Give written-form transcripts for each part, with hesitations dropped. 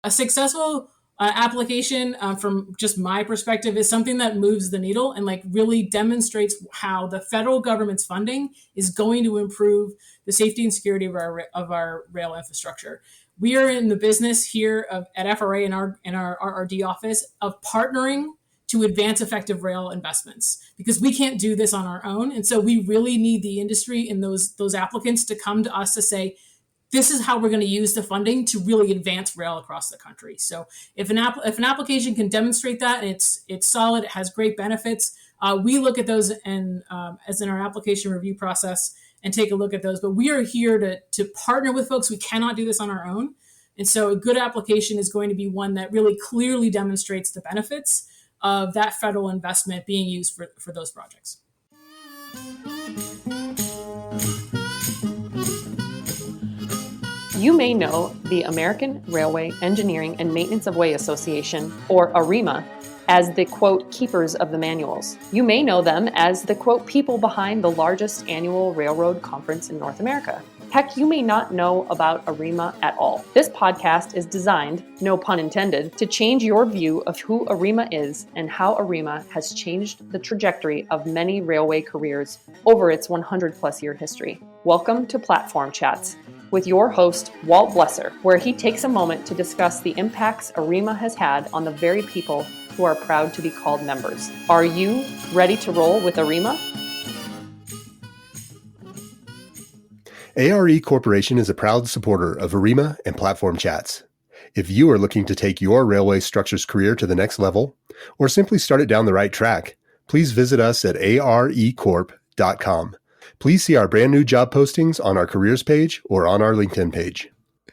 A successful application, from just my perspective, is something that moves the needle and like really demonstrates how the federal government's funding is going to improve the safety and security of our rail infrastructure. We are in the business here at FRA in our RRD office of partnering to advance effective rail investments, because we can't do this on our own. And so we really need the industry and those applicants to come to us to say, this is how we're going to use the funding to really advance rail across the country. So if an application can demonstrate that, and it's solid, it has great benefits, we look at those and as in our application review process and take a look at those. But we are here to partner with folks. We cannot do this on our own. And so a good application is going to be one that really clearly demonstrates the benefits of that federal investment being used for those projects. You may know the American Railway Engineering and Maintenance of Way Association, or AREMA, as the, quote, keepers of the manuals. You may know them as the, quote, people behind the largest annual railroad conference in North America. Heck, you may not know about AREMA at all. This podcast is designed, no pun intended, to change your view of who AREMA is and how AREMA has changed the trajectory of many railway careers over its 100-plus year history. Welcome to Platform Chats with your host, Walt Bleser, where he takes a moment to discuss the impacts AREMA has had on the very people who are proud to be called members. Are you ready to roll with AREMA? ARE Corporation is a proud supporter of AREMA and Platform Chats. If you are looking to take your railway structures career to the next level, or simply start it down the right track, please visit us at arecorp.com. Please see our brand new job postings on our careers page or on our LinkedIn page.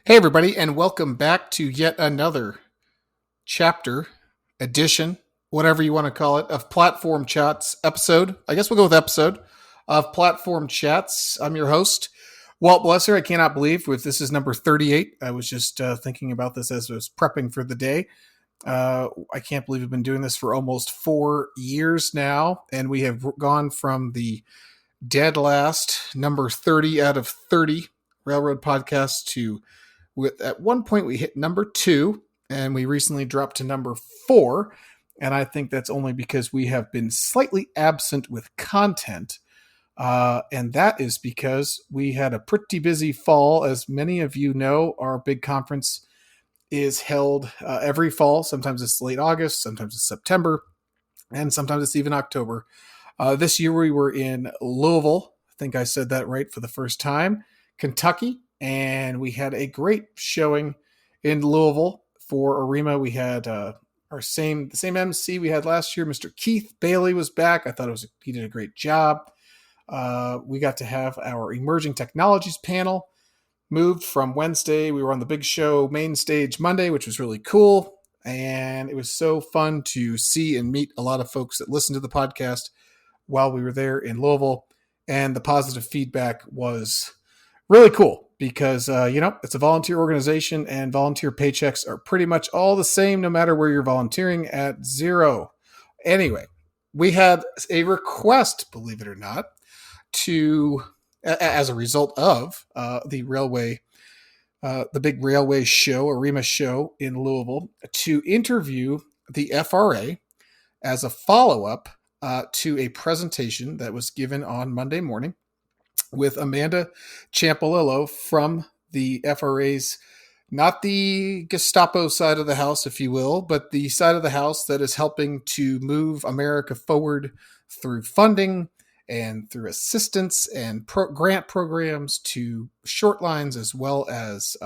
Hey, everybody, and welcome back to yet another chapter, edition, whatever you want to call it, of Platform Chats episode. I guess we'll go with episode of Platform Chats. I'm your host, Walt Bleser. I cannot believe this is number 38. I was just thinking about this as I was prepping for the day. I can't believe we've been doing this for almost 4 years now, and we have gone from the dead last number 30 out of 30 railroad podcasts to, at one point we hit number 2, and we recently dropped to number 4. And I think that's only because we have been slightly absent with content. And that is because we had a pretty busy fall. As many of you know, our big conference is held every fall. Sometimes it's late August, sometimes it's September, and sometimes it's even October. This year we were in Louisville. I think I said that right for the first time. Kentucky. And we had a great showing in Louisville for AREMA. We had the same MC we had last year. Mr. Keith Bailey was back. I thought he did a great job. We got to have our emerging technologies panel moved from Wednesday. We were on the big show main stage Monday, which was really cool. And it was so fun to see and meet a lot of folks that listened to the podcast while we were there in Louisville. And the positive feedback was really cool because, it's a volunteer organization and volunteer paychecks are pretty much all the same no matter where you're volunteering at zero. Anyway, we had a request, believe it or not, as a result of the big railway show, AREMA show in Louisville, to interview the FRA as a follow-up to a presentation that was given on Monday morning with Amanda Ciampolillo from the FRA's, not the Gestapo side of the house, if you will, but the side of the house that is helping to move America forward through funding and through assistance and grant programs to short lines as well as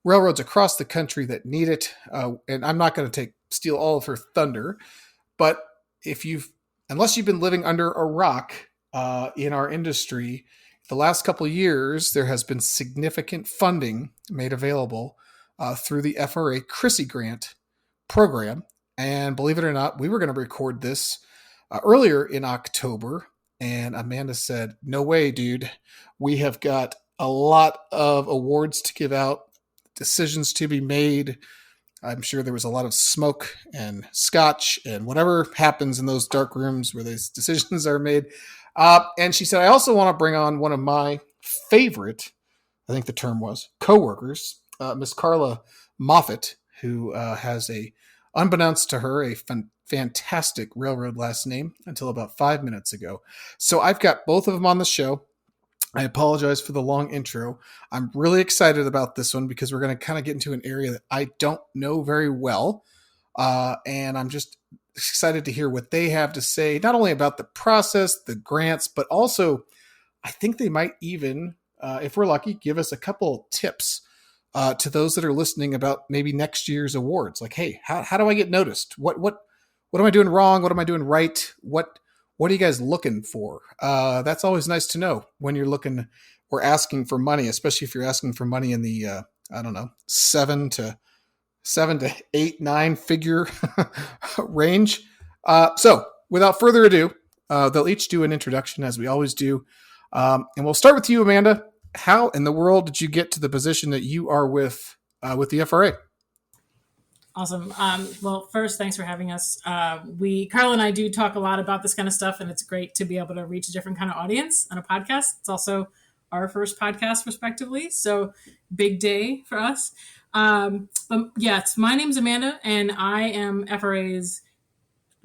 railroads across the country that need it. And I'm not going to steal all of her thunder, but unless you've been living under a rock in our industry, the last couple of years, there has been significant funding made available through the FRA CRISI grant program. And believe it or not, we were going to record this earlier in October. And Amanda said, no way, dude. We have got a lot of awards to give out, decisions to be made. I'm sure there was a lot of smoke and scotch and whatever happens in those dark rooms where these decisions are made. And she said, I also want to bring on one of my favorite, I think the term was, coworkers, Miss Karla Maffett, who has unbeknownst to her, a fantastic railroad last name until about 5 minutes ago. So I've got both of them on the show. I apologize for the long intro. I'm really excited about this one because we're going to kind of get into an area that I don't know very well. And I'm just excited to hear what they have to say, not only about the process, the grants, but also I think they might even, if we're lucky, give us a couple tips to those that are listening about maybe next year's awards. Like, hey, how do I get noticed? What am I doing wrong? What am I doing right? What are you guys looking for? That's always nice to know when you're looking or asking for money, especially if you're asking for money in the I don't know, 7 to 8, 9 figure range. So without further ado, they'll each do an introduction as we always do. And we'll start with you, Amanda. How in the world did you get to the position that you are with the FRA? Awesome. Well, first, thanks for having us. Karla and I do talk a lot about this kind of stuff, and it's great to be able to reach a different kind of audience on a podcast. It's also our first podcast, respectively. So big day for us. But yeah, my name's Amanda, and I am FRA's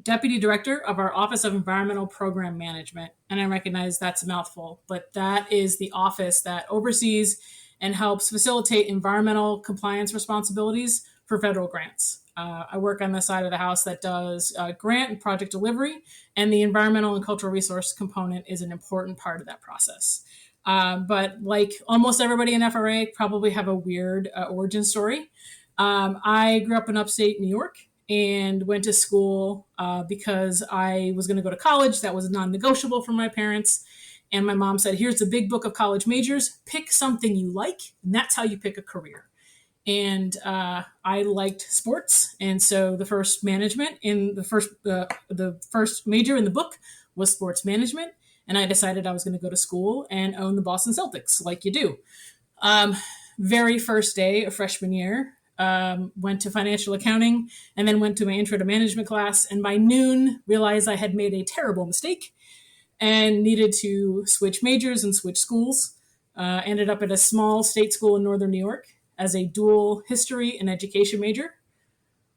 Deputy Director of our Office of Environmental Program Management. And I recognize that's a mouthful, but that is the office that oversees and helps facilitate environmental compliance responsibilities for federal grants. I work on the side of the house that does grant and project delivery, and the environmental and cultural resource component is an important part of that process. But like almost everybody in FRA, probably have a weird origin story. I grew up in upstate New York and went to school because I was going to go to college. That was non-negotiable for my parents. And my mom said, here's the big book of college majors. Pick something you like, and that's how you pick a career. And I liked sports. And so the first management in the first major in the book was sports management. And I decided I was going to go to school and own the Boston Celtics like you do. Very first day of freshman year, went to financial accounting and then went to my intro to management class. And by noon, realized I had made a terrible mistake and needed to switch majors and switch schools. Ended up at a small state school in northern New York as a dual history and education major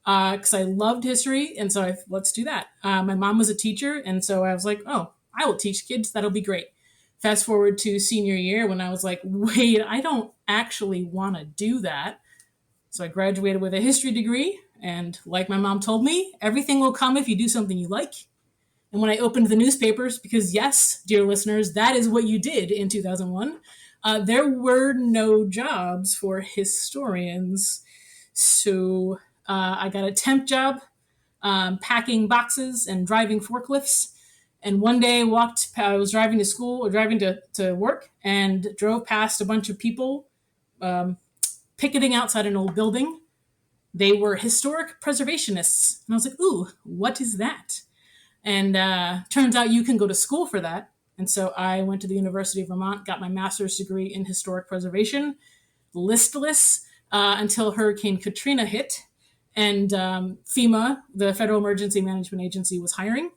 because I loved history. And so let's do that. My mom was a teacher. And so I was like, oh, I will teach kids. That'll be great. Fast forward to senior year when I was like, wait, I don't actually want to do that. So I graduated with a history degree. And like my mom told me, everything will come if you do something you like. And when I opened the newspapers, because yes, dear listeners, that is what you did in 2001, there were no jobs for historians. So I got a temp job packing boxes and driving forklifts. And one day I was driving to school or driving to work and drove past a bunch of people picketing outside an old building. They were historic preservationists. And I was like, ooh, what is that? And turns out you can go to school for that. And so I went to the University of Vermont, got my master's degree in historic preservation, listless until Hurricane Katrina hit. And FEMA, the Federal Emergency Management Agency, was hiring.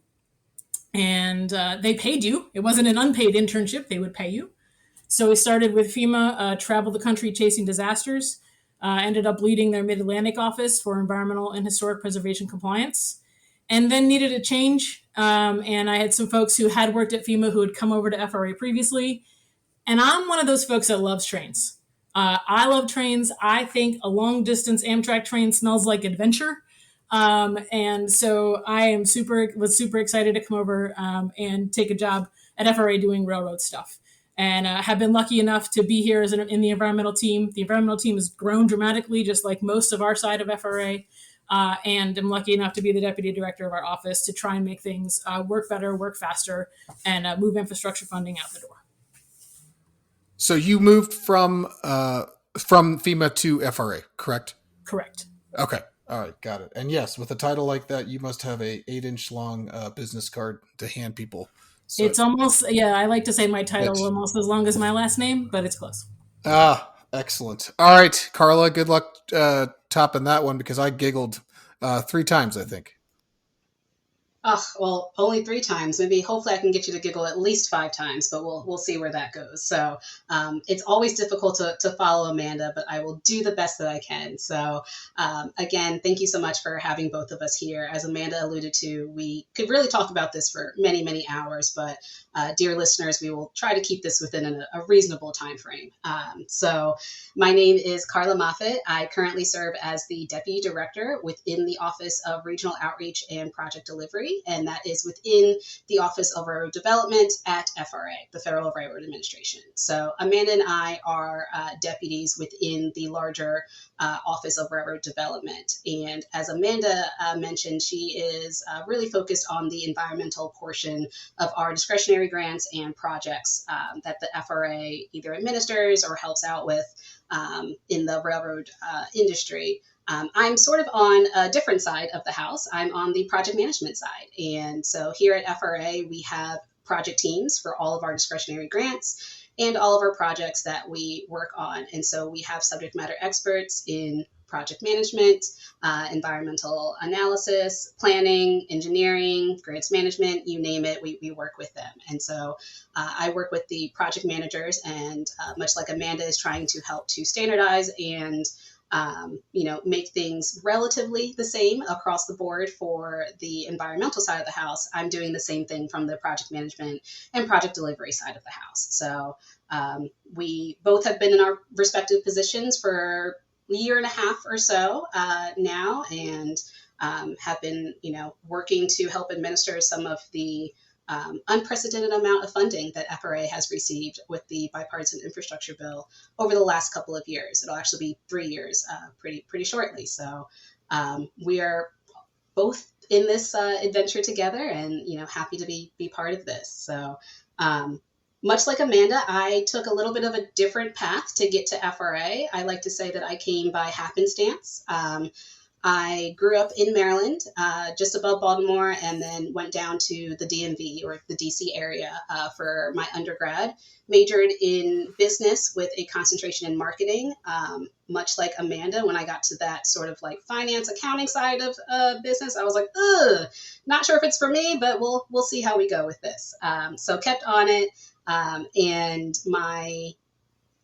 And they paid you. It wasn't an unpaid internship. They would pay you. So we started with FEMA, traveled the country chasing disasters, ended up leading their Mid-Atlantic office for environmental and historic preservation compliance. And then needed a change. And I had some folks who had worked at FEMA who had come over to FRA previously. And I'm one of those folks that loves trains. I love trains. I think a long distance Amtrak train smells like adventure. And so I was super excited to come over and take a job at FRA doing railroad stuff. And have been lucky enough to be here in the environmental team. The environmental team has grown dramatically, just like most of our side of FRA. And I'm lucky enough to be the deputy director of our office to try and make things work better, work faster, and move infrastructure funding out the door. So you moved from FEMA to FRA, correct? Correct. Okay. All right. Got it. And yes, with a title like that, you must have a 8-inch long business card to hand people. So it's almost, I like to say my title almost as long as my last name, but it's close. Excellent. All right, Karla, good luck topping that one because I giggled 3 times, I think. Oh, well, only 3 times. Maybe hopefully I can get you to giggle at least 5 times, but we'll see where that goes. So it's always difficult to follow Amanda, but I will do the best that I can. So again, thank you so much for having both of us here. As Amanda alluded to, we could really talk about this for many, many hours, but dear listeners, we will try to keep this within a reasonable time frame. So my name is Karla Maffett. I currently serve as the Deputy Director within the Office of Regional Outreach and Project Delivery, and that is within the Office of Railroad Development at FRA, the Federal Railroad Administration. So Amanda and I are deputies within the larger Office of Railroad Development. And as Amanda mentioned, she is really focused on the environmental portion of our discretionary grants and projects that the FRA either administers or helps out with in the railroad industry. I'm sort of on a different side of the house. I'm on the project management side. And so here at FRA, we have project teams for all of our discretionary grants and all of our projects that we work on. And so we have subject matter experts in project management, environmental analysis, planning, engineering, grants management, you name it, we work with them. And so I work with the project managers, and much like Amanda is trying to help to standardize and make things relatively the same across the board for the environmental side of the house, I'm doing the same thing from the project management and project delivery side of the house. So we both have been in our respective positions for a year and a half or so now, and have been, working to help administer some of the unprecedented amount of funding that FRA has received with the bipartisan infrastructure bill over the last couple of years. It'll actually be 3 years pretty shortly. So we are both in this adventure together, and happy to be part of this. So much like Amanda, I took a little bit of a different path to get to FRA. I like to say that I came by happenstance. I grew up in Maryland, just above Baltimore, and then went down to the DMV, or the DC area, for my undergrad. Majored in business with a concentration in marketing. Much like Amanda, when I got to that sort of like finance, accounting side of business, I was like, ugh, not sure if it's for me, but we'll see how we go with this. So kept on it, and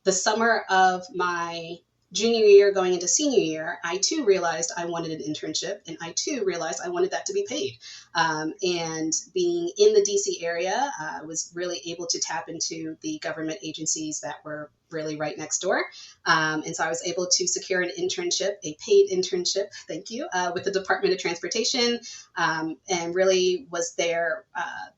the summer of my junior year going into senior year, I too realized I wanted an internship, and I too realized I wanted that to be paid. And being in the DC area, I was really able to tap into the government agencies that were really right next door. And so I was able to secure an internship, a paid internship, thank you, with the Department of Transportation, and really was there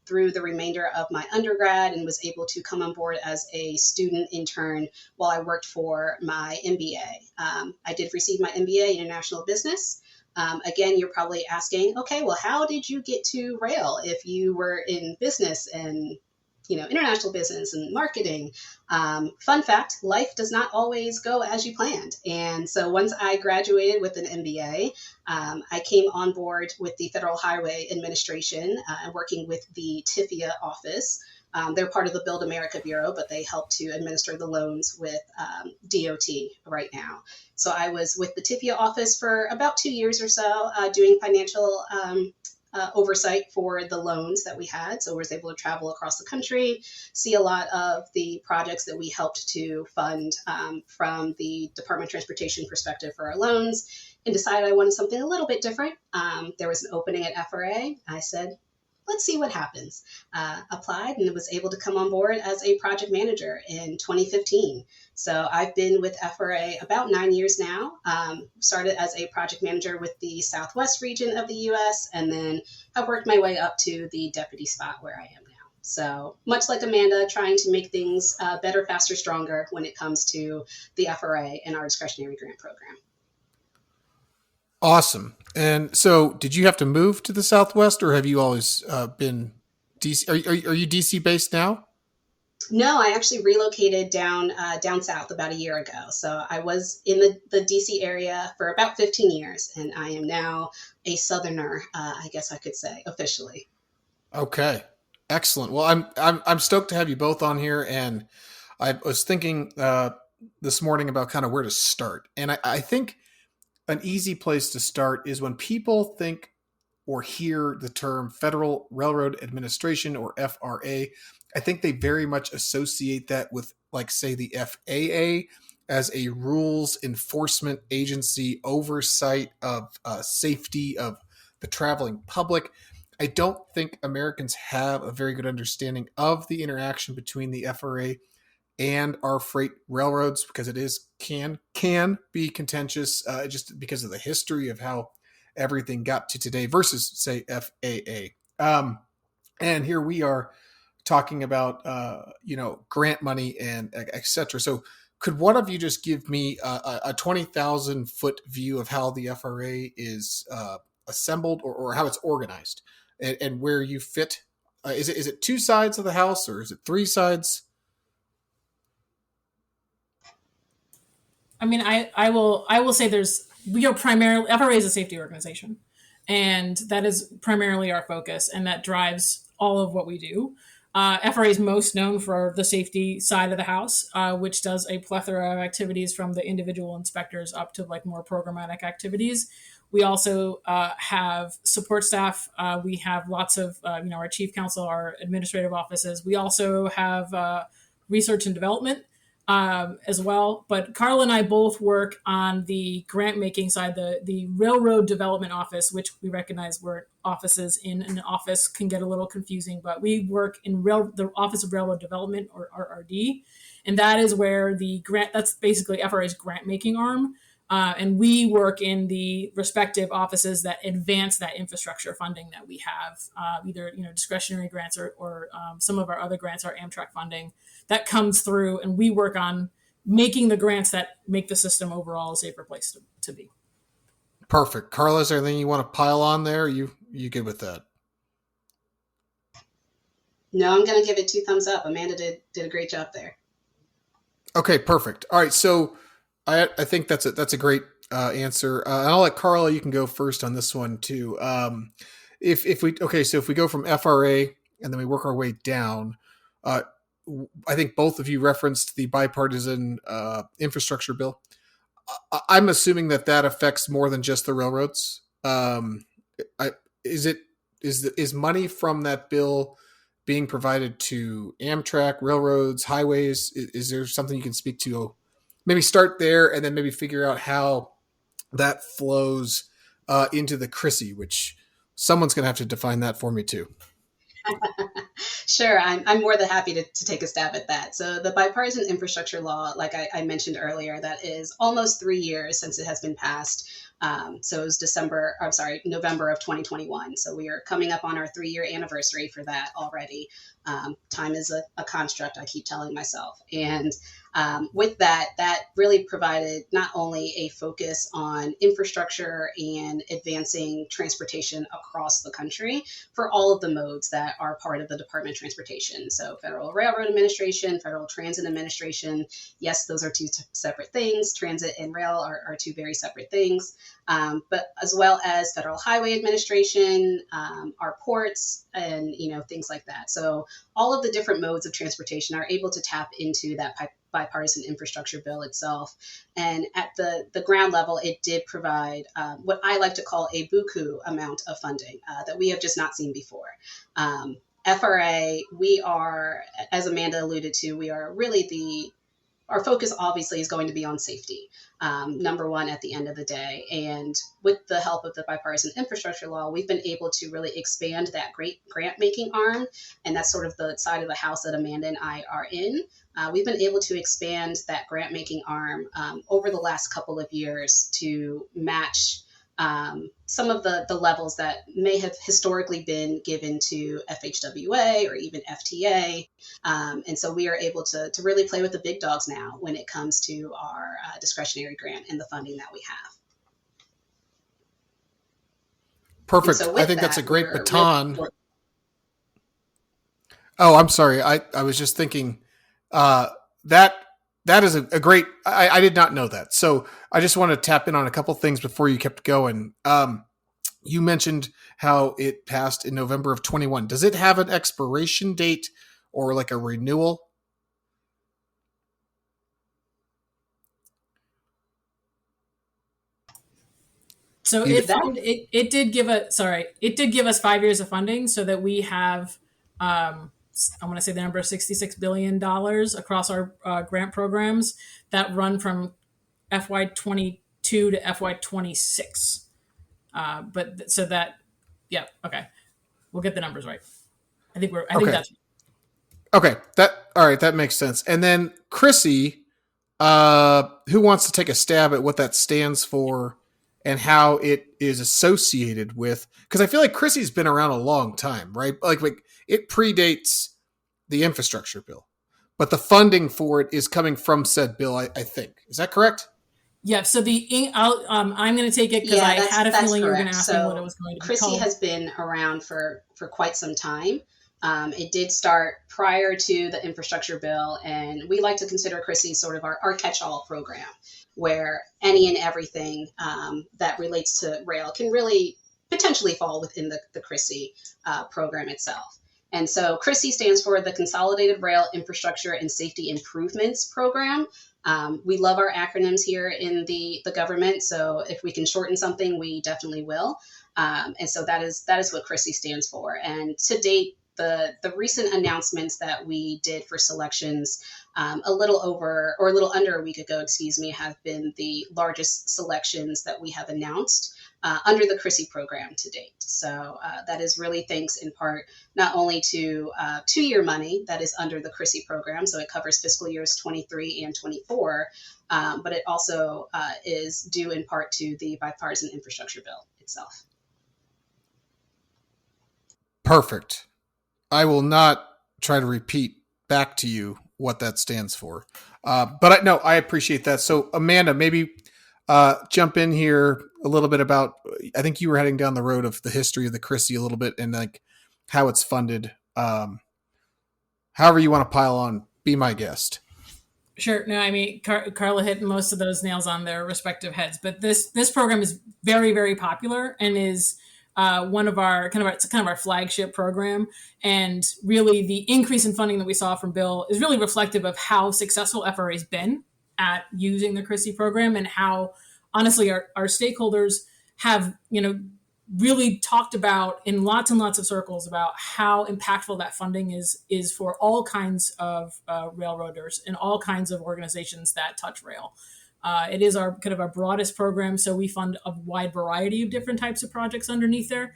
through the remainder of my undergrad, and was able to come on board as a student intern while I worked for my MBA. I did receive my MBA in International Business. Again, you're probably asking, okay, well, how did you get to rail if you were in business and international business and marketing? Fun fact, life does not always go as you planned. And so once I graduated with an MBA, I came on board with the Federal Highway Administration, working with the TIFIA office. They're part of the Build America Bureau, but they help to administer the loans with DOT right now. So I was with the TIFIA office for about 2 years or so, doing financial oversight for the loans that we had. So I was able to travel across the country, see a lot of the projects that we helped to fund from the Department of Transportation perspective for our loans, and decided I wanted something a little bit different. There was an opening at FRA. I said, let's see what happens. Applied and was able to come on board as a project manager in 2015. So I've been with FRA about 9 years now. Started as a project manager with the Southwest region of the US, and then have worked my way up to the deputy spot where I am now. So much like Amanda, trying to make things better, faster, stronger when it comes to the FRA and our discretionary grant program. Awesome. And so did you have to move to the Southwest, or have you always been DC? Are you DC based now? No, I actually relocated down south about a year ago. So I was in the DC area for about 15 years, and I am now a Southerner, I guess I could say, officially. Okay. Excellent. Well, I'm stoked to have you both on here, and I was thinking this morning about kind of where to start. And I think an easy place to start is when people think or hear the term Federal Railroad Administration, or FRA, I think they very much associate that with, like, say, the FAA as a rules enforcement agency, oversight of safety of the traveling public. I don't think Americans have a very good understanding of the interaction between the FRA and our freight railroads, because it is can be contentious, just because of the history of how everything got to today versus, say, FAA. And here we are talking about grant money and et cetera. So could one of you just give me a 20,000 foot view of how the FRA is assembled, or how it's organized, and where you fit? Is it two sides of the house, or is it three sides? I mean, I will say we are primarily, FRA is a safety organization, and that is primarily our focus, and that drives all of what we do. FRA is most known for the safety side of the house, which does a plethora of activities from the individual inspectors up to like more programmatic activities. We also have support staff. We have lots of, our chief counsel, our administrative offices. We also have research and development as well. But Karla and I both work on the grant making side, the railroad development office, which we recognize where offices in an office can get a little confusing, but we work in the Office of Railroad Development, or RRD. And that is where that's basically FRA's grant making arm. And we work in the respective offices that advance that infrastructure funding that we have, either discretionary grants or some of our other grants, our Amtrak funding that comes through, and we work on making the grants that make the system overall a safer place to be. Perfect. Karla, is there anything you want to pile on there? You good with that? No, I'm going to give it 2 thumbs up. Amanda did a great job there. Okay, perfect. All right, so I think that's a great answer. And I'll let Karla, you can go first on this one too. If we go from FRA and then we work our way down, I think both of you referenced the bipartisan infrastructure bill. I'm assuming that affects more than just the railroads. Is money from that bill being provided to Amtrak, railroads, highways? Is there something you can speak to? Maybe start there and then maybe figure out how that flows into the CRISI, which someone's going to have to define that for me too. Sure, I'm more than happy to take a stab at that. So the bipartisan infrastructure law, like I mentioned earlier, that is almost 3 years since it has been passed. So it was November of 2021. So we are coming up on our 3-year anniversary for that already. Time is a construct, I keep telling myself. And with that really provided not only a focus on infrastructure and advancing transportation across the country for all of the modes that are part of the Department of Transportation. So Federal Railroad Administration, Federal Transit Administration. Yes, those are 2 separate things. Transit and rail are 2 very separate things. But as well as Federal Highway Administration, our ports, and things like that. So all of the different modes of transportation are able to tap into that bipartisan infrastructure bill itself. And at the ground level, it did provide what I like to call a buku amount of funding that we have just not seen before. FRA, we are, as Amanda alluded to, we are really our focus obviously is going to be on safety, number one at the end of the day. And with the help of the bipartisan infrastructure law, we've been able to really expand that great grant making arm. And that's sort of the side of the house that Amanda and I are in. We've been able to expand that grant making arm over the last couple of years to match some of the levels that may have historically been given to FHWA or even FTA. And so we are able to really play with the big dogs now when it comes to our discretionary grant and the funding that we have. Perfect. So I think that's a great baton. Oh, I'm sorry. I was just thinking that is a great, I did not know that. So I just want to tap in on a couple things before you kept going. You mentioned how it passed in November of 21. Does it have an expiration date or like a renewal? So You- it did give us 5 years of funding so that we have I want to say the number of $66 billion across our grant programs that run from FY22 to FY26. But so that, yeah, okay, we'll get the numbers right. I think Okay. that's Okay, all right, that makes sense. And then CRISI, who wants to take a stab at what that stands for and how it is associated with? Because I feel like CRISI's been around a long time, right? Like it predates the infrastructure bill, but the funding for it is coming from said bill. I think, is that correct? Yeah, so I'm going to take it because I had a feeling you were going to ask me what it was going to be CRISI called. has been around for quite some time. It did start prior to the infrastructure bill, and we like to consider CRISI sort of our catch-all program, where any and everything that relates to rail can really potentially fall within the CRISI program itself. And so CRISI stands for the Consolidated Rail Infrastructure and Safety Improvements Program. We love our acronyms here in the government, so if we can shorten something, we definitely will. And so that is what CRISI stands for. And to date, the recent announcements that we did for selections a little under a week ago, have been the largest selections that we have announced under the CRISI program to date. So that is really thanks in part not only to 2-year money that is under the CRISI program, so it covers fiscal years 23 and 24, but it also is due in part to the bipartisan infrastructure bill itself. Perfect. I will not try to repeat back to you what that stands for. But I appreciate that. So Amanda, maybe jump in here a little bit about, I think you were heading down the road of the history of the CRISI a little bit and like how it's funded. However you want to pile on, be my guest. Sure. No, I mean, Karla hit most of those nails on their respective heads, but this program is very, very popular and is one of our it's kind of our flagship program. And really the increase in funding that we saw from Bill is really reflective of how successful FRA has been at using the CRISI program and how honestly our stakeholders have, really talked about in lots and lots of circles about how impactful that funding is for all kinds of railroaders and all kinds of organizations that touch rail. It is our broadest program, so we fund a wide variety of different types of projects underneath there.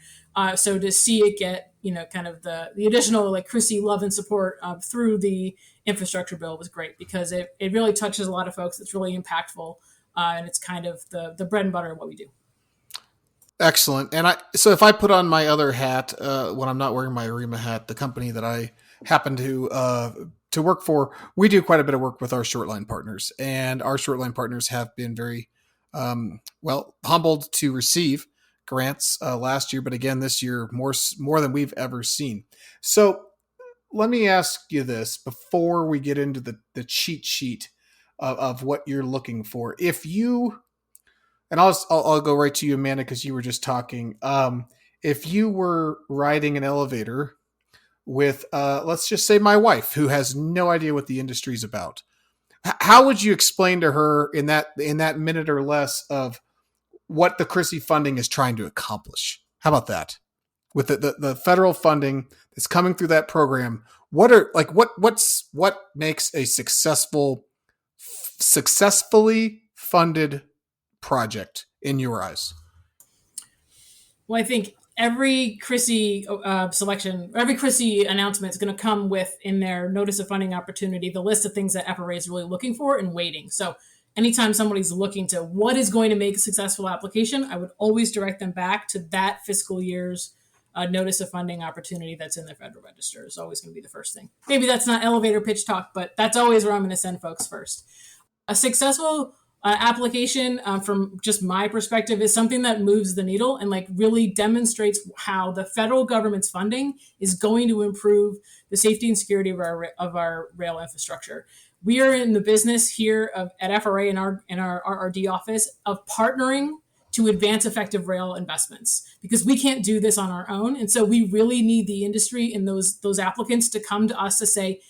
So to see it get, kind of the additional like CRISI love and support through the infrastructure bill was great because it really touches a lot of folks. It's really impactful, and it's kind of the bread and butter of what we do. Excellent. And so if I put on my other hat, when I'm not wearing my ARIMA hat, the company that I happen to work for, we do quite a bit of work with our short line partners, and our short line partners have been very, humbled to receive grants last year, but again, this year, more than we've ever seen. So let me ask you this before we get into the cheat sheet of what you're looking for. If you, and I'll go right to you, Amanda, because you were just talking. If you were riding an elevator with, let's just say my wife, who has no idea what the industry is about, how would you explain to her in that minute or less of what the CRISI funding is trying to accomplish? How about that? With the federal funding that's coming through that program, what makes a successfully funded project in your eyes? Well, I think every CRISI selection, every CRISI announcement is going to come with in their notice of funding opportunity the list of things that FRA is really looking for and waiting. So anytime somebody's looking to what is going to make a successful application, I would always direct them back to that fiscal year's notice of funding opportunity that's in the Federal Register. Is always going to be the first thing. Maybe that's not elevator pitch talk, but that's always where I'm going to send folks first. A successful application, from just my perspective, is something that moves the needle and like really demonstrates how the federal government's funding is going to improve the safety and security of our rail infrastructure. We are in the business here at FRA in our RRD office of partnering to advance effective rail investments because we can't do this on our own. And so we really need the industry and those applicants to come to us to say,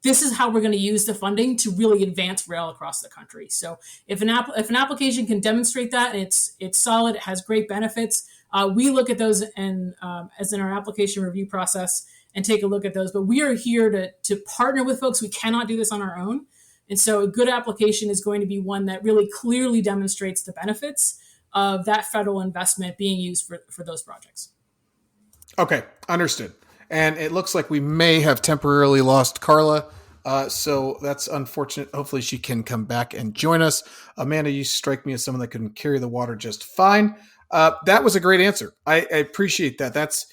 this is how we're going to use the funding to really advance rail across the country. So if an application can demonstrate that, it's solid, it has great benefits, we look at those and as in our application review process and take a look at those. But we are here to partner with folks. We cannot do this on our own. And so a good application is going to be one that really clearly demonstrates the benefits of that federal investment being used for those projects. Okay, understood. And it looks like we may have temporarily lost Karla. So that's unfortunate. Hopefully she can come back and join us. Amanda, you strike me as someone that can carry the water just fine. That was a great answer. I appreciate that.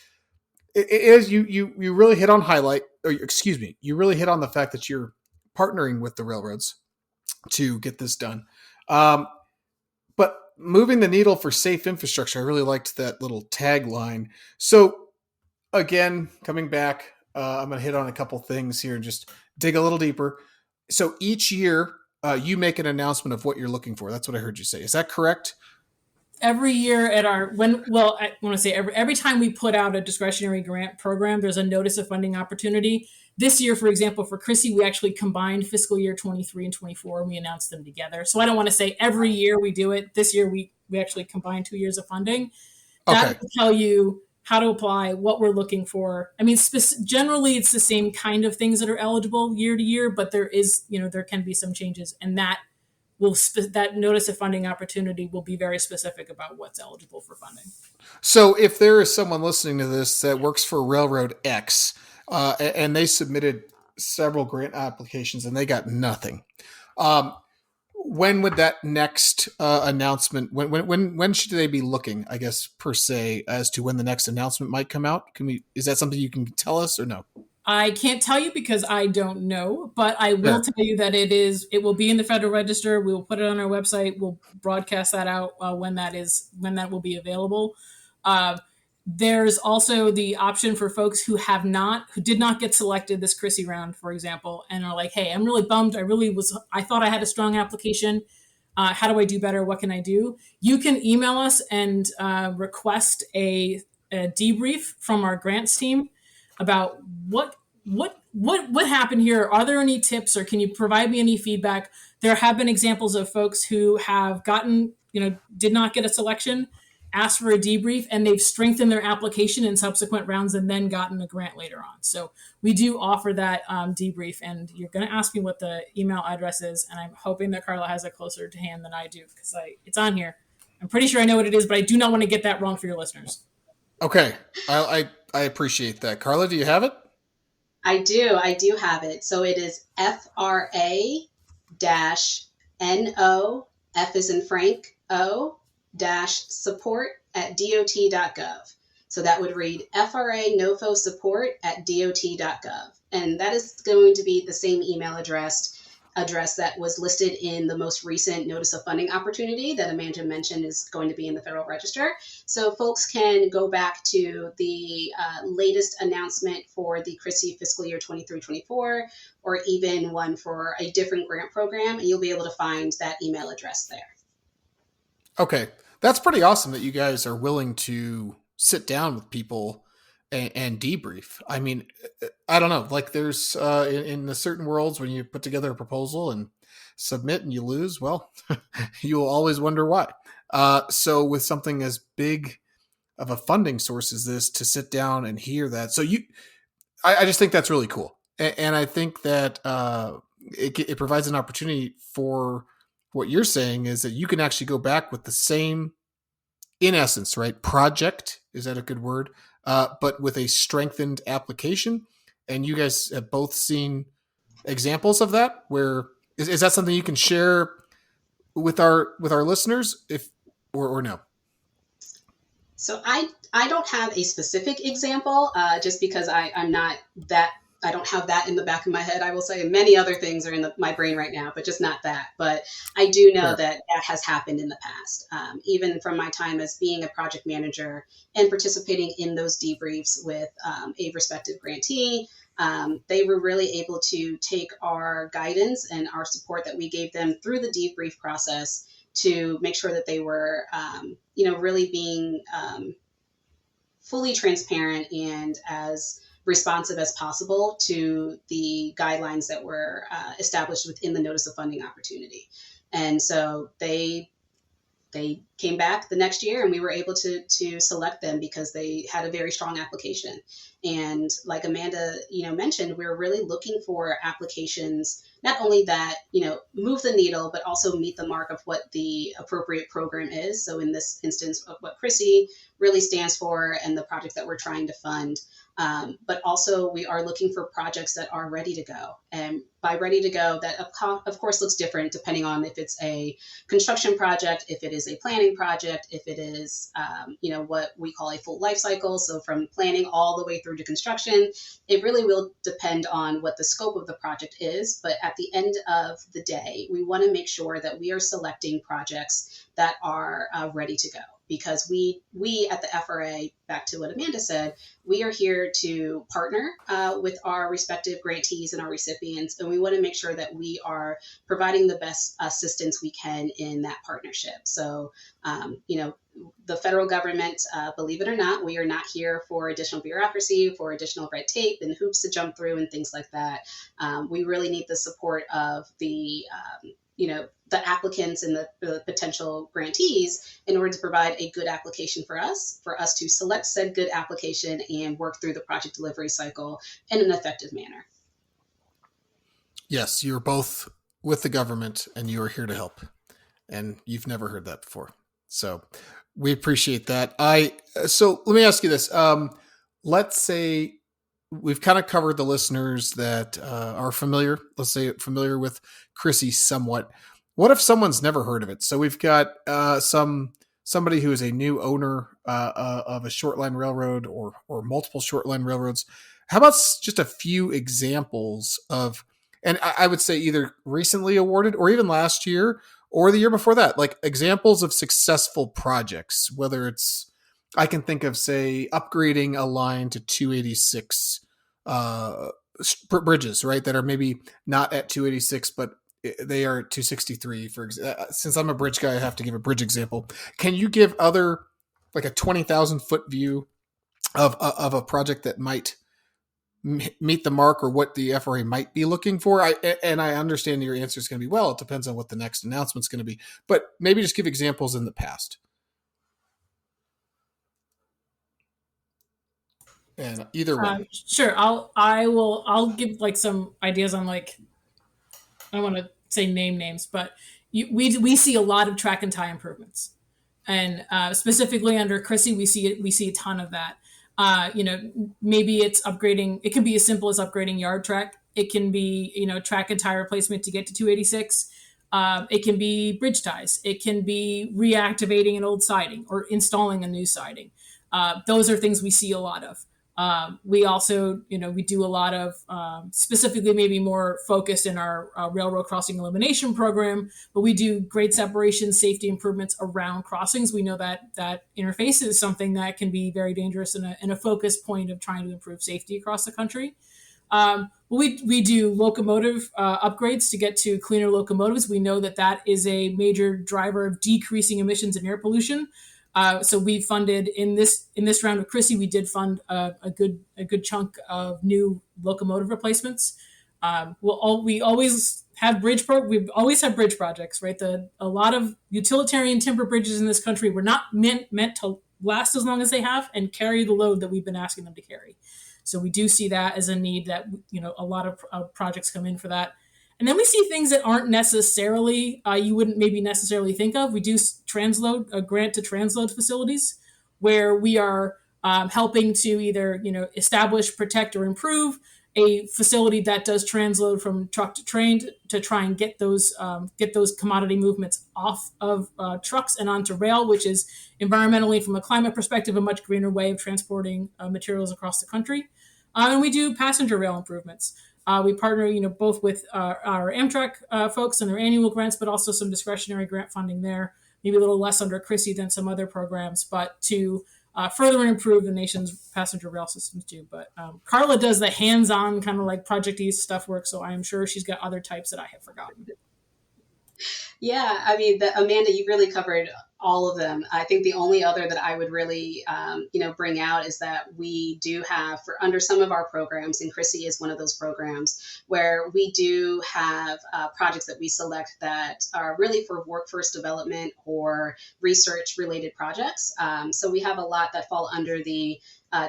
You really hit on you really hit on the fact that you're partnering with the railroads to get this done. But moving the needle for safe infrastructure, I really liked that little tagline. So again, coming back, I'm going to hit on a couple things here and just dig a little deeper. So each year, you make an announcement of what you're looking for. That's what I heard you say. Is that correct? Every year at I want to say every time we put out a discretionary grant program, there's a notice of funding opportunity. This year, for example, for CRISI, we actually combined fiscal year 23 and 24, and we announced them together. So I don't want to say every year we do it. This year, we actually combined 2 years of funding. That will tell you how to apply, what we're looking for. I mean, generally, it's the same kind of things that are eligible year to year, but there can be some changes, and that notice of funding opportunity will be very specific about what's eligible for funding. So if there is someone listening to this that works for Railroad X and they submitted several grant applications and they got nothing, when would that next announcement, when should they be looking, I guess, per se, as to when the next announcement might come out? Is that something you can tell us or no? I can't tell you because I don't know, but I will tell you that it will be in the Federal Register. We will put it on our website. We'll broadcast that out when that will be available. There's also the option for folks who did not get selected this CRISI round, for example, and are like, hey, I'm really bummed. I thought I had a strong application. How do I do better? What can I do? You can email us and request a debrief from our grants team about what happened here. Are there any tips, or can you provide me any feedback? There have been examples of folks who have did not get a selection, asked for a debrief, and they've strengthened their application in subsequent rounds and then gotten the grant later on. So we do offer that debrief, and you're going to ask me what the email address is, and I'm hoping that Karla has it closer to hand than I do because it's on here. I'm pretty sure I know what it is, but I do not want to get that wrong for your listeners. Okay. I appreciate that. Karla, do you have it? I do have it. So it is FRA-NO, F as in Frank, O support@dot.gov. So that would read FRA NOFO support@dot.gov. And that is going to be the same email address that was listed in the most recent notice of funding opportunity that Amanda mentioned is going to be in the Federal Register. So folks can go back to the latest announcement for the CRISI fiscal year 23-24, or even one for a different grant program, and you'll be able to find that email address there. Okay. That's pretty awesome that you guys are willing to sit down with people and debrief. I mean, I don't know, like there's in the certain worlds when you put together a proposal and submit and you lose, well, you'll always wonder why. So with something as big of a funding source as this, to sit down and hear that. So I just think that's really cool. And I think that it provides an opportunity for what you're saying is that you can actually go back with the same, in essence, right, project, is that a good word? But with a strengthened application. And you guys have both seen examples of that. Where is that something you can share with our listeners, or no? So I don't have a specific example, just because I'm not that. I don't have that in the back of my head, I will say. And many other things are in my brain right now, but just not that. But I do know that has happened in the past, even from my time as being a project manager and participating in those debriefs with a respective grantee. They were really able to take our guidance and our support that we gave them through the debrief process to make sure that they were, really being fully transparent and as responsive as possible to the guidelines that were established within the notice of funding opportunity. And so they came back the next year, and we were able to select them because they had a very strong application. And like Amanda, mentioned, we're really looking for applications not only that, move the needle, but also meet the mark of what the appropriate program is. So in this instance, of what CRISI really stands for and the project that we're trying to fund. But also we are looking for projects that are ready to go. And by ready to go, that of course looks different depending on if it's a construction project, if it is a planning project, if it is, what we call a full life cycle. So from planning all the way through to construction, it really will depend on what the scope of the project is. But at the end of the day, we want to make sure that we are selecting projects that are ready to go. Because we at the FRA, back to what Amanda said, we are here to partner with our respective grantees and our recipients, and we want to make sure that we are providing the best assistance we can in that partnership. So, the federal government, believe it or not, we are not here for additional bureaucracy, for additional red tape and hoops to jump through and things like that. We really need the support of the applicants and the potential grantees in order to provide a good application for us to select said good application and work through the project delivery cycle in an effective manner. Yes, you're both with the government and you are here to help. And you've never heard that before. So we appreciate that. So let me ask you this. Let's say we've kind of covered the listeners that are familiar with CRISI somewhat. What if someone's never heard of it? So we've got somebody who is a new owner of a short line railroad or multiple short line railroads. How about just a few examples of, and I would say either recently awarded or even last year or the year before that, like examples of successful projects, whether it's, I can think of, say, upgrading a line to 286 bridges, right? That are maybe not at 286, but they are at 263. Since I'm a bridge guy, I have to give a bridge example. Can you give other, like a 20,000 foot view of a project that might meet the mark or what the FRA might be looking for? I understand your answer is going to be, well, it depends on what the next announcement is going to be, but maybe just give examples in the past. And either way. Sure. I'll give like some ideas on, like, I don't want to say names, but we see a lot of track and tie improvements, and specifically under CRISI, we see a ton of that. Maybe it's upgrading. It can be as simple as upgrading yard track. It can be, track and tie replacement to get to 286. It can be bridge ties. It can be reactivating an old siding or installing a new siding. Those are things we see a lot of. We also, we do a lot of, specifically maybe more focused in our railroad crossing elimination program, but we do grade separation, safety improvements around crossings. We know that interface is something that can be very dangerous and a focus point of trying to improve safety across the country. We do locomotive upgrades to get to cleaner locomotives. We know that is a major driver of decreasing emissions and air pollution. So we funded in this round of CRISI, we did fund a good chunk of new locomotive replacements. We always have bridge projects, right? A lot of utilitarian timber bridges in this country were not meant to last as long as they have and carry the load that we've been asking them to carry. So we do see that as a need that, a lot of projects come in for that. And then we see things that aren't necessarily, you wouldn't maybe necessarily think of. We do a grant to transload facilities where we are helping to either, establish, protect, or improve a facility that does transload from truck to train to try and get those commodity movements off of trucks and onto rail, which is environmentally, from a climate perspective, a much greener way of transporting materials across the country. And we do passenger rail improvements. We partner, both with our Amtrak folks and their annual grants, but also some discretionary grant funding there, maybe a little less under CRISI than some other programs, but to further improve the nation's passenger rail systems too. But Karla does the hands-on kind of like project-y stuff work, so I am sure she's got other types that I have forgotten. Yeah, I mean, Amanda, you really covered all of them. I think the only other that I would really, bring out is that we do have for under some of our programs, and CRISI is one of those programs where we do have projects that we select that are really for workforce development or research related projects. So we have a lot that fall under the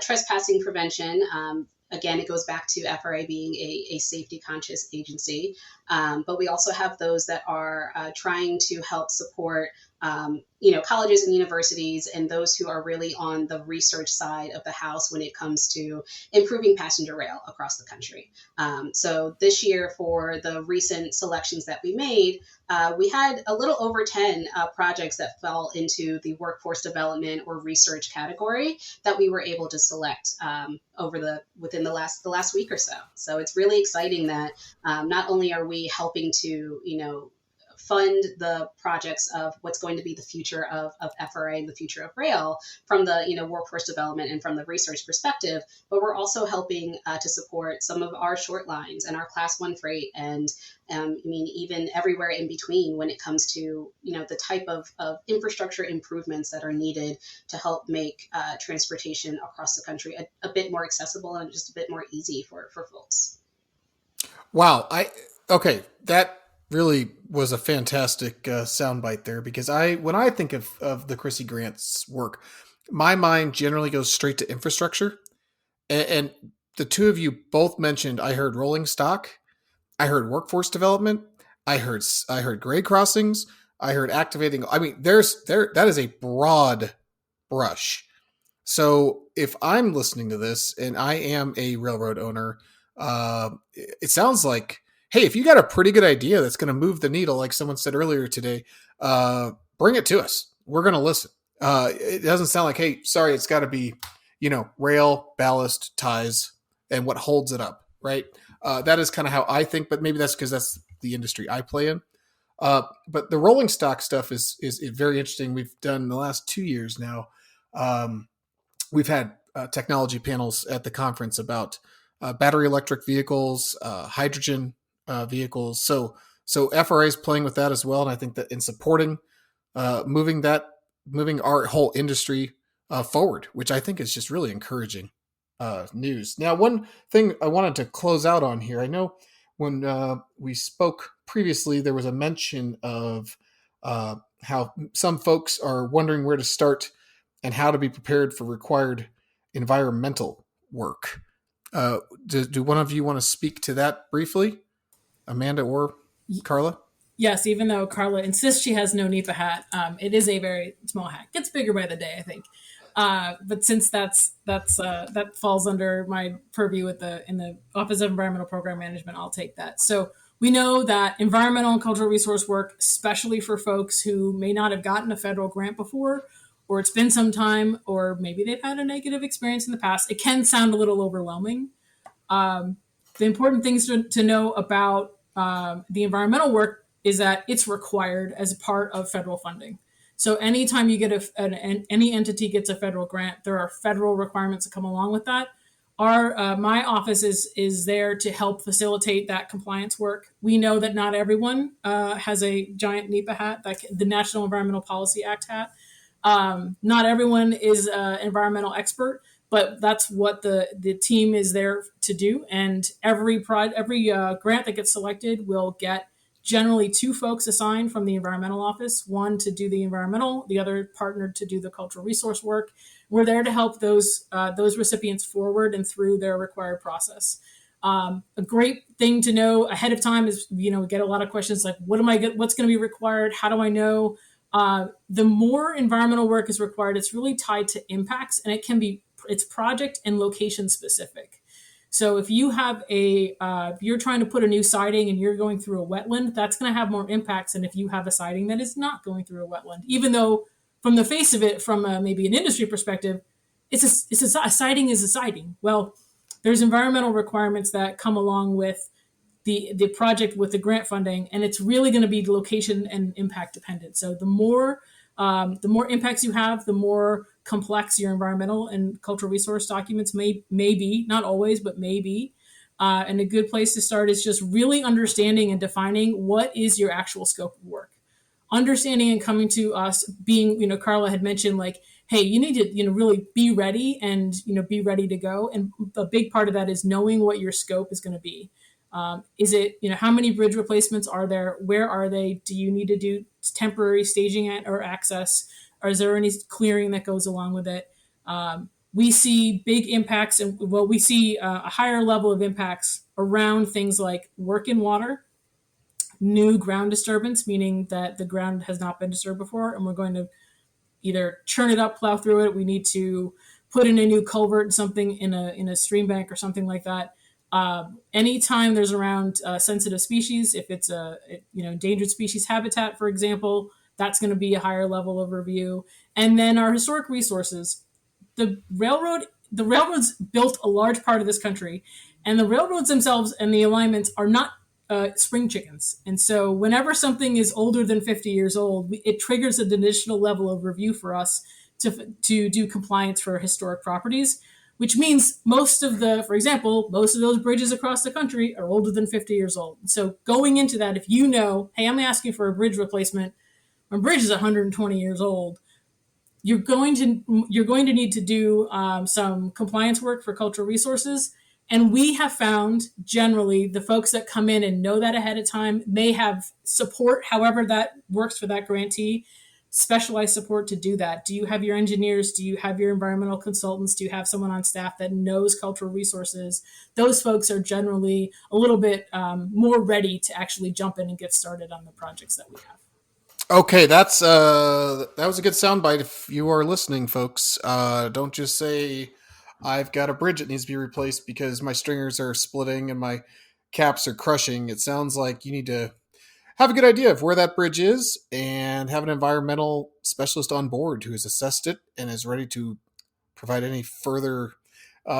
trespassing prevention. Again, it goes back to FRA being a safety conscious agency. But we also have those that are trying to help support, colleges and universities and those who are really on the research side of the house when it comes to improving passenger rail across the country. So this year, for the recent selections that we made, we had a little over 10 projects that fell into the workforce development or research category that we were able to select within the last week or so. So it's really exciting that not only are we helping to, fund the projects of what's going to be the future of FRA and the future of rail from the workforce development and from the research perspective, but we're also helping to support some of our short lines and our class one freight and even everywhere in between when it comes to the type of infrastructure improvements that are needed to help make transportation across the country a bit more accessible and just a bit more easy for folks. Wow. Okay. That really was a fantastic soundbite there, because when I think of the CRISI grants work, my mind generally goes straight to infrastructure. And the two of you both mentioned, I heard rolling stock, I heard workforce development, I heard grade crossings, I heard activating. I mean, that is a broad brush. So if I'm listening to this and I am a railroad owner, it sounds like, hey, if you got a pretty good idea that's going to move the needle, like someone said earlier today, bring it to us. We're going to listen. It doesn't sound like, hey, sorry, it's got to be, rail, ballast, ties, and what holds it up, right? That is kind of how I think, but maybe that's because that's the industry I play in. But the rolling stock stuff is very interesting. We've done the last 2 years now. We've had technology panels at the conference about battery electric vehicles, hydrogen vehicles. So FRA is playing with that as well, and I think that in supporting moving our whole industry forward, which I think is just really encouraging news. Now, one thing I wanted to close out on here, I know when we spoke previously, there was a mention of how some folks are wondering where to start and how to be prepared for required environmental work. Do one of you want to speak to that briefly, Amanda or Karla? Yes, even though Karla insists she has no NEPA hat, it is a very small hat. Gets bigger by the day, I think. But since that falls under my purview in the Office of Environmental Program Management, I'll take that. So we know that environmental and cultural resource work, especially for folks who may not have gotten a federal grant before, or it's been some time, or maybe they've had a negative experience in the past, it can sound a little overwhelming. The important things to know about the environmental work is that it's required as a part of federal funding. So anytime you get any entity gets a federal grant, there are federal requirements that come along with that. My office is there to help facilitate that compliance work. We know that not everyone has a giant NEPA hat, like the National Environmental Policy Act hat. Not everyone is an environmental expert, but that's what the team is there to do. And every grant that gets selected will get generally 2 folks assigned from the environmental office, one to do the environmental, the other partnered to do the cultural resource work. We're there to help those recipients forward and through their required process. A great thing to know ahead of time is, we get a lot of questions like, what's going to be required? How do I know? The more environmental work is required, it's really tied to impacts, and it's project and location specific. So if you have if you're trying to put a new siding and you're going through a wetland, that's going to have more impacts than if you have a siding that is not going through a wetland. Even though from the face of it, from maybe an industry perspective, a siding is a siding. Well, there's environmental requirements that come along with the project with the grant funding, and it's really going to be location and impact dependent. So the more impacts you have, the more complex your environmental and cultural resource documents may be, not always, but may be. And a good place to start is just really understanding and defining what is your actual scope of work. Understanding and coming to us being, Karla had mentioned, like, hey, you need to, really be ready and, be ready to go. And a big part of that is knowing what your scope is going to be. Is it, how many bridge replacements are there? Where are they? Do you need to do temporary staging or access? Or is there any clearing that goes along with it? We see big impacts, and we see a higher level of impacts around things like work in water, new ground disturbance, meaning that the ground has not been disturbed before, and we're going to either churn it up, plow through it. We need to put in a new culvert, something in a stream bank or something like that. Anytime there's around sensitive species, if it's a endangered species habitat, for example, that's going to be a higher level of review. And then our historic resources. The railroads built a large part of this country, and the railroads themselves and the alignments are not spring chickens. And so whenever something is older than 50 years old, it triggers an additional level of review for us to do compliance for historic properties, which means most of those bridges across the country are older than 50 years old. So going into that, if you know, hey, I'm asking for a bridge replacement, my bridge is 120 years old, you're going to need to do some compliance work for cultural resources. And we have found generally the folks that come in and know that ahead of time may have support, however that works for that grantee, specialized support to do that. Do you have your engineers? Do you have your environmental consultants? Do you have someone on staff that knows cultural resources? Those folks are generally a little bit more ready to actually jump in and get started on the projects that we have. Okay, that was a good soundbite. If you are listening, folks, don't just say, I've got a bridge that needs to be replaced because my stringers are splitting and my caps are crushing. It sounds like you need to have a good idea of where that bridge is and have an environmental specialist on board who has assessed it and is ready to provide any further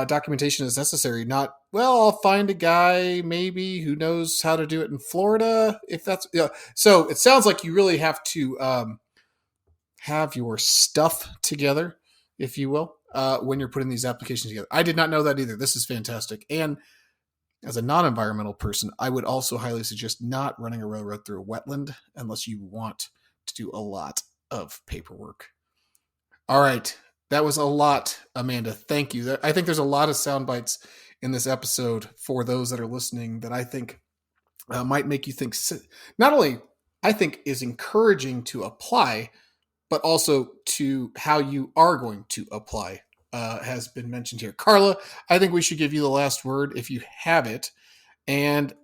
documentation as necessary. Not, well, I'll find a guy maybe who knows how to do it in Florida. If that's so, it sounds like you really have to have your stuff together, if you will, when you're putting these applications together. I did not know that either. This is fantastic. And as a non-environmental person, I would also highly suggest not running a railroad through a wetland unless you want to do a lot of paperwork. All right. That was a lot, Amanda. Thank you. I think there's a lot of sound bites in this episode for those that are listening that I think might make you think, not only I think is encouraging to apply, but also to how you are going to apply has been mentioned here. Karla, I think we should give you the last word if you have it.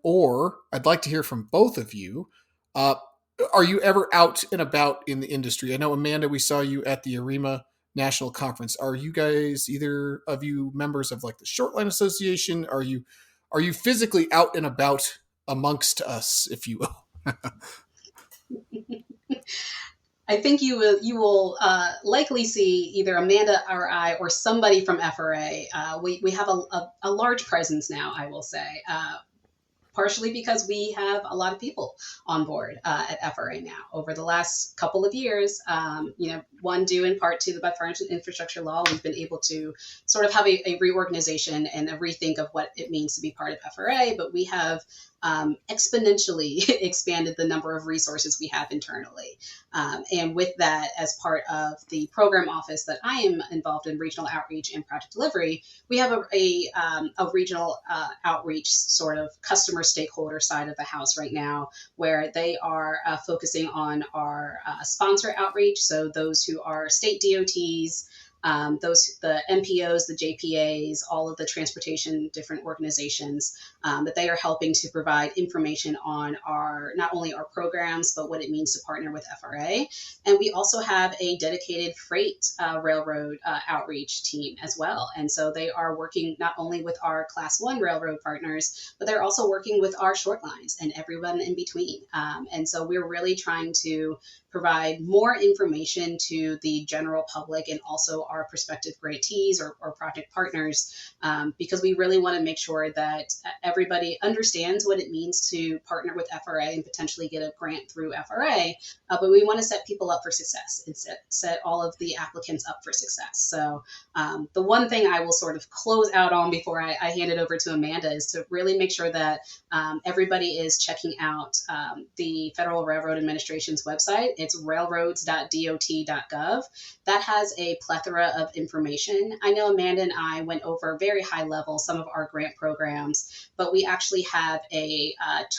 Or I'd like to hear from both of you. Are you ever out and about in the industry? I know, Amanda, we saw you at the ARIMA National Conference. Are you guys, either of you, members of like the Shortline Association? Are you physically out and about amongst us, if you will? I think you will likely see either Amanda or I or somebody from FRA. We have a large presence now, I will say. Partially because we have a lot of people on board at FRA now. Over the last couple of years, one due in part to the bipartisan infrastructure law, we've been able to sort of have a reorganization and a rethink of what it means to be part of FRA, but we have exponentially expanded the number of resources we have internally. And with that, as part of the program office that I am involved in, regional outreach and project delivery, we have a regional outreach sort of customer stakeholder side of the house right now, where they are focusing on our sponsor outreach. So those who are state DOTs, the MPOs, the JPAs, all of the transportation, different organizations, that they are helping to provide information on not only our programs, but what it means to partner with FRA. And we also have a dedicated freight railroad outreach team as well. And so they are working not only with our Class 1 railroad partners, but they're also working with our short lines and everyone in between. And so we're really trying to provide more information to the general public and also our our prospective grantees or project partners, because we really want to make sure that everybody understands what it means to partner with FRA and potentially get a grant through FRA. But we want to set people up for success and set all of the applicants up for success. So the one thing I will sort of close out on before I hand it over to Amanda is to really make sure that everybody is checking out the Federal Railroad Administration's website. It's railroads.dot.gov. That has a plethora of information. I know Amanda and I went over very high level some of our grant programs, but we actually have a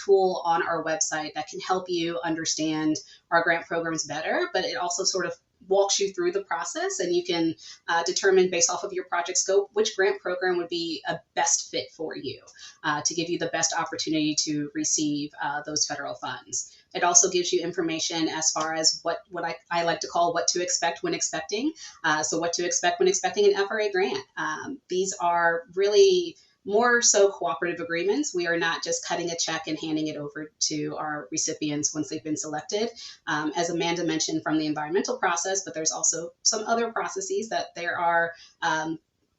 tool on our website that can help you understand our grant programs better, but it also sort of walks you through the process, and you can determine based off of your project scope which grant program would be a best fit for you to give you the best opportunity to receive those federal funds. It also gives you information as far as what I like to call what to expect when expecting. So what to expect when expecting an FRA grant. These are really more so cooperative agreements. We are not just cutting a check and handing it over to our recipients once they've been selected. As Amanda mentioned from the environmental process, but there's also some other processes that there are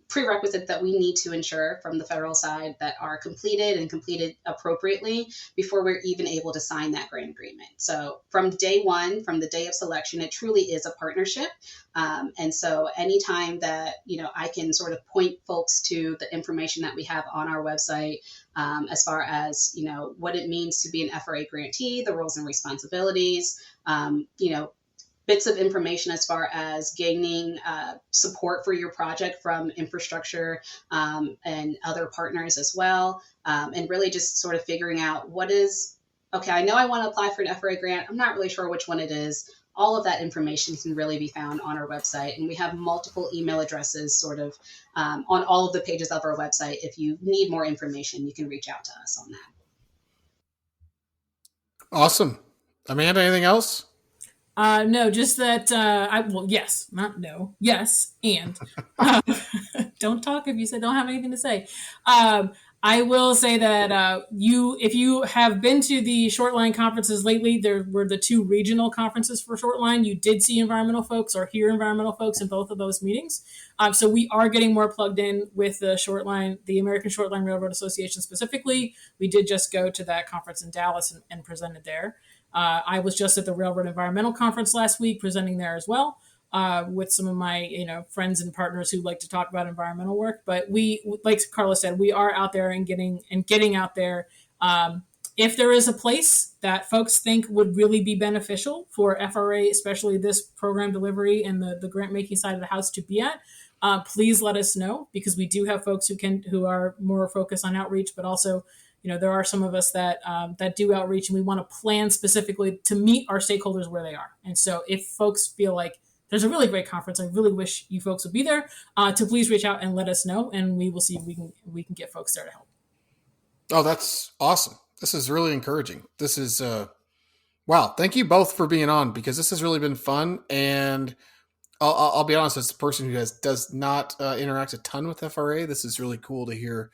prerequisites that we need to ensure from the federal side that are completed and completed appropriately before we're even able to sign that grant agreement. So from day one, from the day of selection, it truly is a partnership. And so anytime that, I can sort of point folks to the information that we have on our website, as far as, what it means to be an FRA grantee, the roles and responsibilities, bits of information as far as gaining support for your project from infrastructure and other partners as well. And really just sort of figuring out okay, I know I want to apply for an FRA grant. I'm not really sure which one it is. All of that information can really be found on our website. And we have multiple email addresses sort of on all of the pages of our website. If you need more information, you can reach out to us on that. Awesome. Amanda, anything else? No, just that, yes, not no, yes, and don't talk if you don't have anything to say. I will say that if you have been to the Shortline conferences lately, there were the 2 regional conferences for Shortline. You did see environmental folks or hear environmental folks in both of those meetings. So we are getting more plugged in with the Shortline, the American Shortline Railroad Association specifically. We did just go to that conference in Dallas and presented there. I was just at the Railroad Environmental Conference last week, presenting there as well, with some of my friends and partners who like to talk about environmental work. But we, like Karla said, we are out there and getting out there. If there is a place that folks think would really be beneficial for FRA, especially this program delivery and the grant making side of the house to be at, please let us know, because we do have folks who are more focused on outreach, but also there are some of us that do outreach, and we want to plan specifically to meet our stakeholders where they are. And so if folks feel like there's a really great conference, I really wish you folks would be there, to please reach out and let us know, and we will see if we can get folks there to help. Oh, that's awesome. This is really encouraging. This is, wow. Thank you both for being on, because this has really been fun. And I'll be honest, as a person who does not interact a ton with FRA, this is really cool to hear.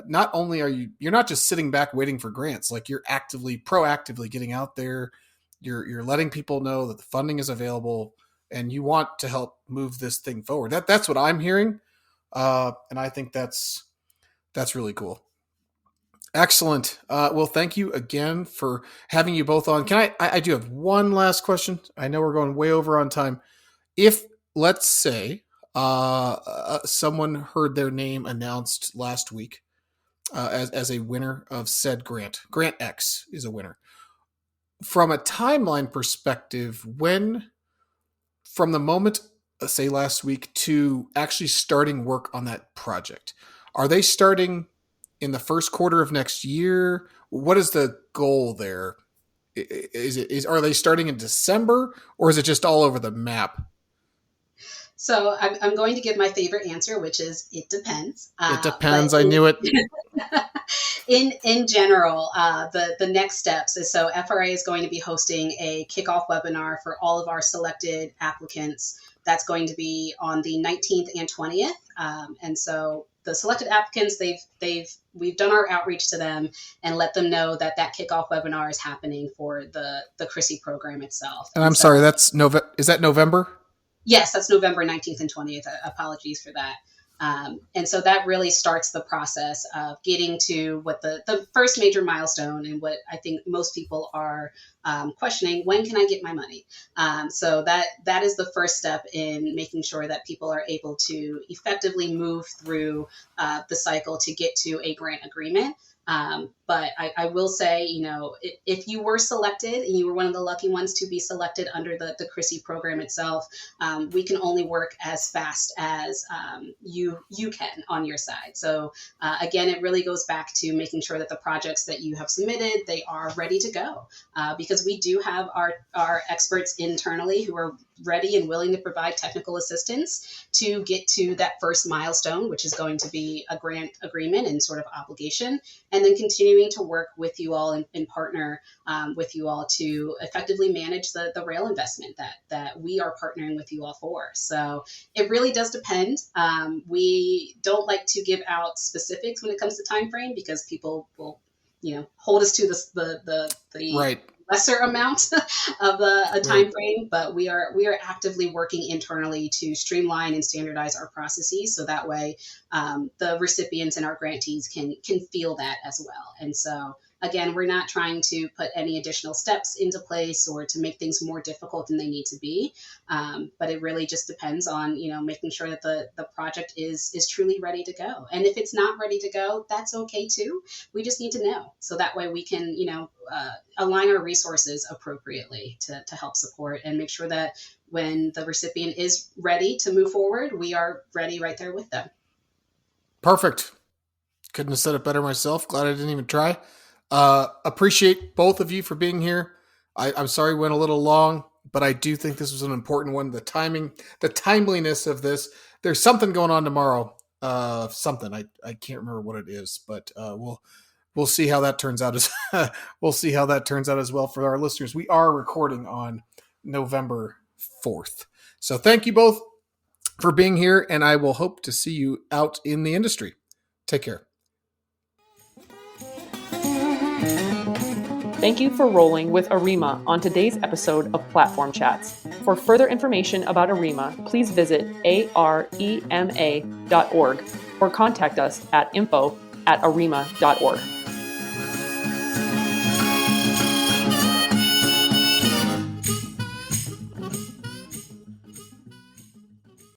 Not only you're not just sitting back waiting for grants, like you're proactively getting out there. You're letting people know that the funding is available, and you want to help move this thing forward. That's what I'm hearing. And I think that's really cool. Excellent. Well, thank you again for having you both on. Can I do have one last question? I know we're going way over on time. If, let's say, someone heard their name announced last week, as a winner of said grant X is a winner. From a timeline perspective, from the moment, say last week, to actually starting work on that project, are they starting in the first quarter of next year? What is the goal there? Are they starting in December, or is it just all over the map? So I'm going to give my favorite answer, which is it depends. It depends. I knew it. In general, the next steps is, so FRA is going to be hosting a kickoff webinar for all of our selected applicants. That's going to be on the 19th and 20th. And so the selected applicants, we've done our outreach to them and let them know that kickoff webinar is happening for the CRISI program itself. And I'm sorry, is that November? Yes, that's November 19th and 20th. Apologies for that. And so that really starts the process of getting to what the first major milestone, and what I think most people are questioning: when can I get my money? So that is the first step in making sure that people are able to effectively move through the cycle to get to a grant agreement. But I will say, if you were selected and you were one of the lucky ones to be selected under the CRISI program itself, we can only work as fast as you can on your side. So again, it really goes back to making sure that the projects that you have submitted, they are ready to go, because we do have our experts internally who are ready and willing to provide technical assistance to get to that first milestone, which is going to be a grant agreement and sort of obligation, and then continuing to work with you all and partner with you all to effectively manage the rail investment that we are partnering with you all for. So it really does depend. We don't like to give out specifics when it comes to time frame, because people will, hold us to the Right. lesser amount of a time frame, but we are actively working internally to streamline and standardize our processes, so that way the recipients and our grantees can feel that as well. And so again, we're not trying to put any additional steps into place or to make things more difficult than they need to be, but it really just depends on making sure that the project is truly ready to go. And if it's not ready to go, that's okay too. We just need to know, so that way we can align our resources appropriately to help support and make sure that when the recipient is ready to move forward, we are ready right there with them. Perfect. Couldn't have said it better myself. Glad I didn't even try. Appreciate both of you for being here. I'm sorry we went a little long, but I do think this was an important one. The timeliness of this. There's something going on tomorrow. Something I can't remember what it is, but we'll see how that turns out. We'll see how that turns out as well for our listeners. We are recording on November 4th, so thank you both for being here, and I will hope to see you out in the industry. Take care. Thank you for rolling with ARIMA on today's episode of Platform Chats. For further information about ARIMA, please visit arema.org or contact us at info@arima.org.